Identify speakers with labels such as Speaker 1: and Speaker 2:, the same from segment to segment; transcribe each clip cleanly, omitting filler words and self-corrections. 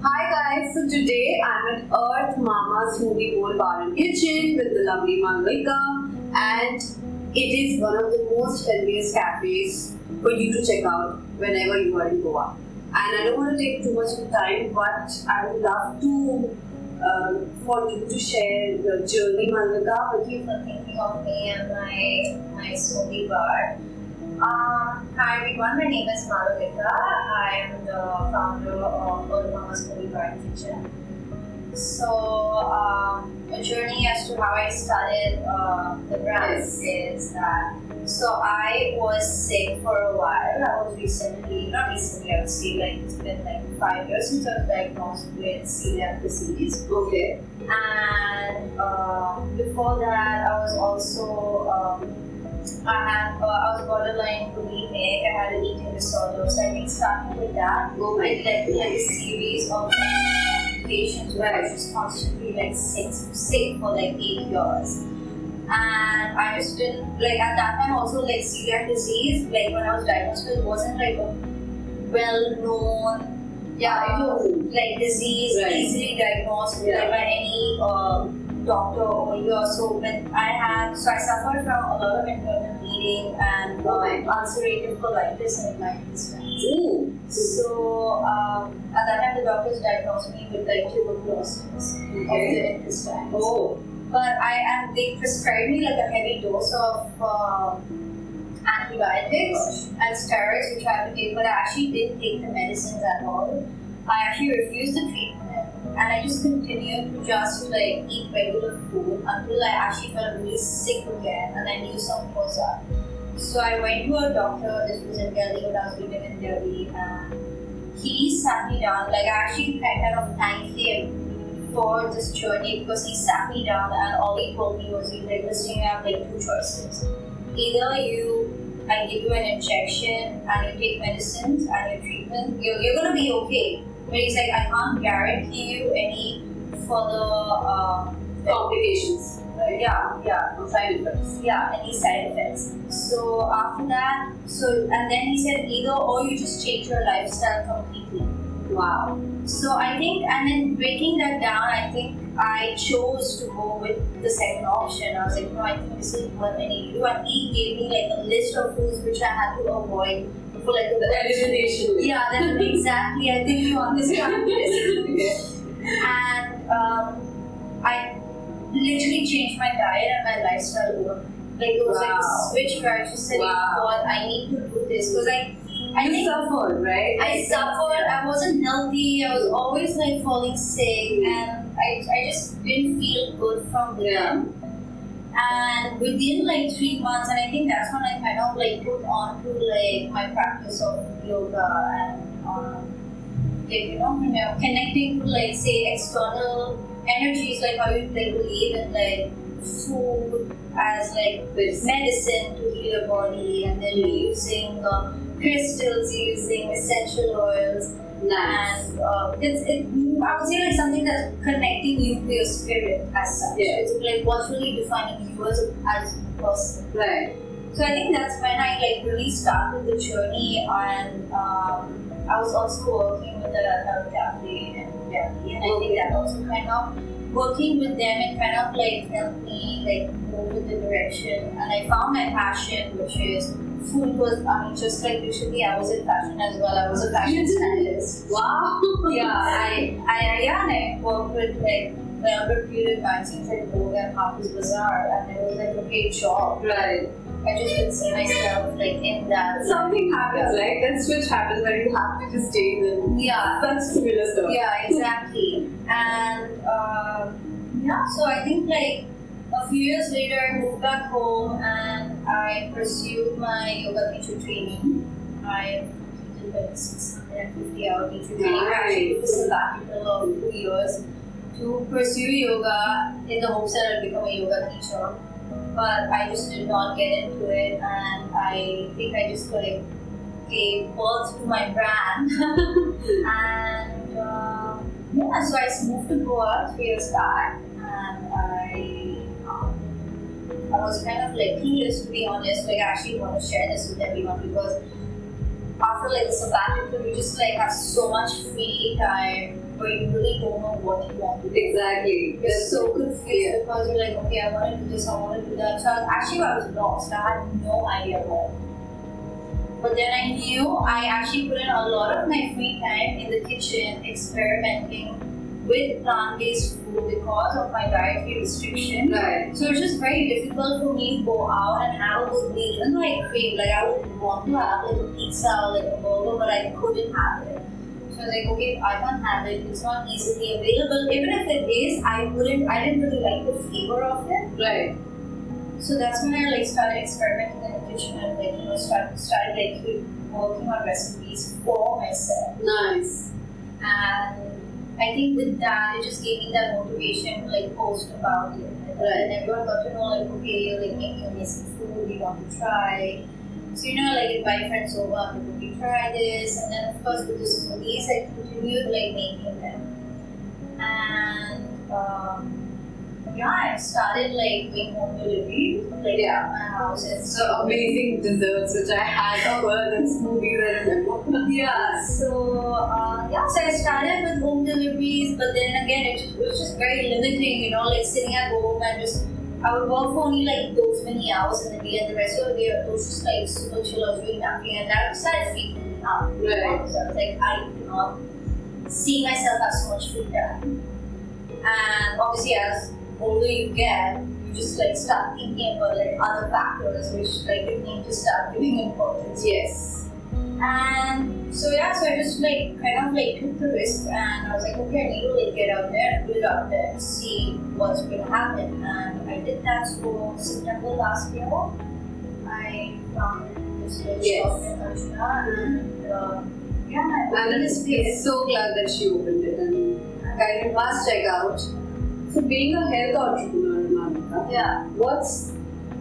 Speaker 1: Hi guys, so today I'm at Earthmama Smoothie Bowl Bar and Kitchen with the lovely Malvika, and it is one of the most healthiest cafes for you to check out whenever you are in Goa. And I don't want to take too much of time, but I would love to for you to share your journey, Malvika.
Speaker 2: Thank you for thinking of me and my smoothie bar. Hi everyone, my name is Malvika. I am the founder of Earthmama Smoothie Bar and Kitchen. So, a journey as to how I started the brand is that. So, I was sick for a while. I was not recently, I would say like it's been like 5 years since I was diagnosed with celiac disease.
Speaker 1: Okay.
Speaker 2: And before that, I was also I was borderline bulimic. I had an eating disorder, so I think starting with that, it led to like a series of patients where I was just constantly like sick for like 8 years. And I just didn't like at that time also like celiac disease, like when I was diagnosed with, wasn't like a well-known like disease, easily diagnosed like by any doctor over here. So I suffered from a lot of internal bleeding and ulcerative colitis in my intestines. So at that time the doctors diagnosed me with like tuberculosis of the intestines. But they prescribed me like a heavy dose of antibiotics and steroids which I had to take, but I actually didn't take the medicines at all. I actually refused the treatment and I just continued to just like eat regular food until I actually felt really sick again and I knew something was up. So I went to a doctor. This was in Delhi when I was living in Delhi, and he sat me down. Like I actually kind of thanked him for this journey because he sat me down and all he told me was, he's like, listen, you have like two choices. Either I give you an injection and you take medicines and your treatment, you're going to be okay. But he's like, I can't guarantee you any further
Speaker 1: Complications.
Speaker 2: Side effects. Yeah, any side effects. So after that, and then he said either or you just change your lifestyle completely.
Speaker 1: Wow.
Speaker 2: So I think, and then breaking that down, I think I chose to go with the second option. I was like, no, I think this is what I need to do. And he gave me like a list of foods which I had to avoid for like the
Speaker 1: elimination.
Speaker 2: Yeah, then exactly. I think you understand this. And I literally changed my diet and my lifestyle over. Like it was like a switch where I just said, you know what, I need to do this because I think
Speaker 1: suffered, right?
Speaker 2: I suffered. I wasn't healthy. I was always like falling sick, and I just didn't feel good from within. And within like 3 months, and I think that's when I kind of like put on to like my practice of yoga and connecting to like say external energies, like how you like believe in like food as like medicine to heal your body, and then using crystals, using essential oils.
Speaker 1: Nice.
Speaker 2: And I would say like something that's connecting you to your spirit as such. It's like what's really defining you as a person.
Speaker 1: Right.
Speaker 2: So I think that's when I like really started the journey, and I was also working with a health cafe in Delhi, and I think that also kind of working with them and kind of like helped me like move in the direction. And I found my passion, which is food. Was just like literally I was in fashion as well. I was a fashion stylist.
Speaker 1: Wow.
Speaker 2: I worked with like well-reputed magazines like Vogue and Harper's Bazaar, and it was like a great job.
Speaker 1: Right.
Speaker 2: I just could see myself like in that.
Speaker 1: Something happens, like that switch happens where you have to just stay in.
Speaker 2: Yeah.
Speaker 1: That's similar stuff.
Speaker 2: Yeah, exactly. And so I think like a few years later I moved back home and I pursued my yoga teacher training. I completed like 650-hour teacher training. I actually took a sabbatical of 2 years to pursue yoga in the hopes that I'd become a yoga teacher. But I just did not get into it, and I think I just like gave birth to my brand. And so I moved to Goa 3 years back, and I was kind of like clueless, to be honest. Like I actually want to share this with everyone because after like the sabbatical, we just like have so much free time where you really don't know what you want to do.
Speaker 1: Exactly.
Speaker 2: You're so confused because you're like, okay, I want to do this, I want to do that. So I was lost. I had no idea what. But then I knew I actually put in a lot of my free time in the kitchen experimenting with plant-based food because of my dietary restriction.
Speaker 1: Right.
Speaker 2: So it's just very difficult for me to go out and have a good meal. Even though I crave, like I would want to have like a pizza or like a burger, but I couldn't have it. So I was like, okay, if I can't have it, it's not easily available. Even if it is, I didn't really like the flavor of it.
Speaker 1: Right.
Speaker 2: So that's when I like started experimenting in the kitchen and like started like working on recipes for myself.
Speaker 1: Nice.
Speaker 2: And I think with that, it just gave me that motivation to like post about it.
Speaker 1: Right.
Speaker 2: And everyone got to know like, okay, you're like making amazing food, you want to try. So like invite friends over, like, okay, try this. And then of course with the smoothies, I continued like making them. And I started like doing home delivery, like at my house. And
Speaker 1: So amazing desserts which I had over and smoothies, I remember.
Speaker 2: yeah, so I started with home deliveries, but then again it was just very limiting, like sitting at home and just I would work for only like those many hours in the day, and the rest of the day it was just like super chill, I was doing nothing, and that started freaking me out.
Speaker 1: Right.
Speaker 2: So I was like, I cannot see myself as so much free time. And obviously as older you get, you just like start thinking about like other factors which like you need to start giving importance.
Speaker 1: Yes.
Speaker 2: And so I just like kind of like took the risk, and I was like, okay, I need to like get out there, put it out there, and see what's going to happen. And I did that. So September last year, I found this little shop in Arjuna, and
Speaker 1: And it's so glad that she opened it, and I must check out. So being a health entrepreneur, Malvika, what's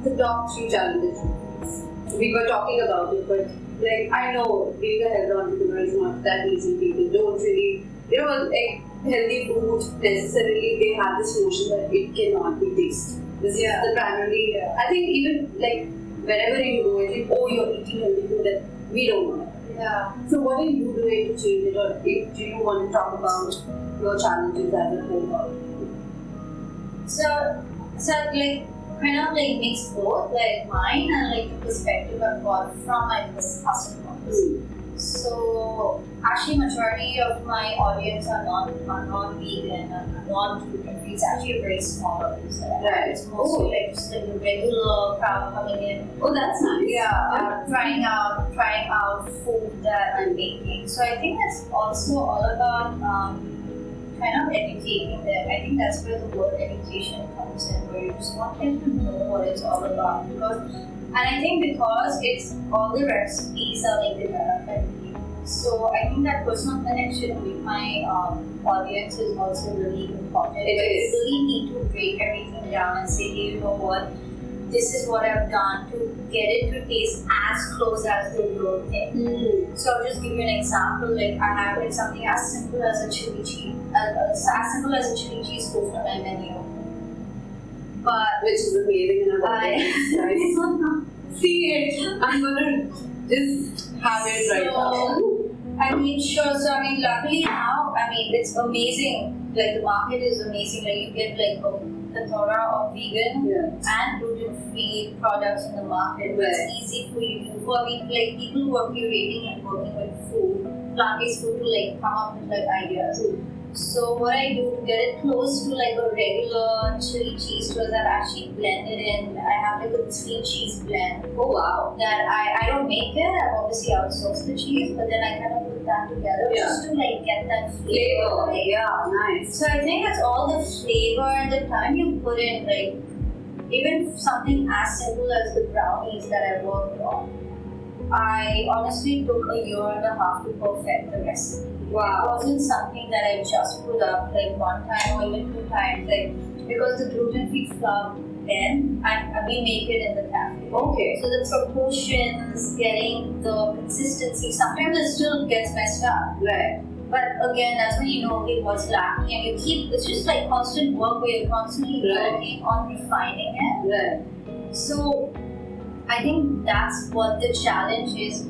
Speaker 1: the top 3 challenges you face? We were talking about it, but like I know being a health entrepreneur is not that easy. People don't really, like healthy food necessarily. They have this notion that it cannot be tasty. This is the primary. I think even like wherever you go, I think you're eating healthy food, that we don't know.
Speaker 2: Yeah.
Speaker 1: So what are you doing to change it, or do you want to talk about your challenges as a health entrepreneur?
Speaker 2: So like kind of like mix both, like mine and like the perspective I've got from my customers. So actually majority of my audience are non-vegan and non-gluten-free. It's actually a very small audience that I have. It's mostly like just like the regular crowd coming in.
Speaker 1: Oh, that's nice.
Speaker 2: Yeah, trying out food that I'm making. So I think it's also all about kind of educating them. I think that's where the word education comes in, where you just want them to know what it's all about. And I think because it's all the recipes are like developed by me, so I think that personal connection with my audience is also really important.
Speaker 1: It is.
Speaker 2: You really need to break everything down and say, hey, you know what? This is what I've done to get it to taste as close as the real thing. So I'll just give you an example. Like I have like something as simple as a chili cheese, as simple as a chili cheese toast on my menu. But
Speaker 1: which is amazing, and I see it. I'm gonna just have it right now.
Speaker 2: I mean, sure. So I mean, luckily now, I mean, it's amazing. Like the market is amazing. Like you get like a plethora of vegan and gluten-free products in the market. Right. It's easy for you. For like people who are curating and working with food, plant-based food, to like come up with like ideas. So what I do to get it close to like a regular chili cheese toast, I've actually blended in. I have like a 3 cheese blend.
Speaker 1: Oh wow!
Speaker 2: That I don't make it. I obviously outsource the cheese, but then I kind of put that together just to like get that flavor.
Speaker 1: Yeah, nice.
Speaker 2: So I think it's all the flavor and the time you put in. Like even something as simple as the brownies that I worked on, I honestly took a year and a half to perfect the recipe. Wow. It wasn't something that I just put up like 1 time or even 2 times, like because the gluten-free flour then we make it in the cafe. Okay. So the proportions, getting the consistency, sometimes it still gets messed up.
Speaker 1: Right.
Speaker 2: But again, that's when you know okay, what's lacking, and you keep. It's just like constant work where you're constantly working on refining it.
Speaker 1: Right.
Speaker 2: So I think that's what the challenge is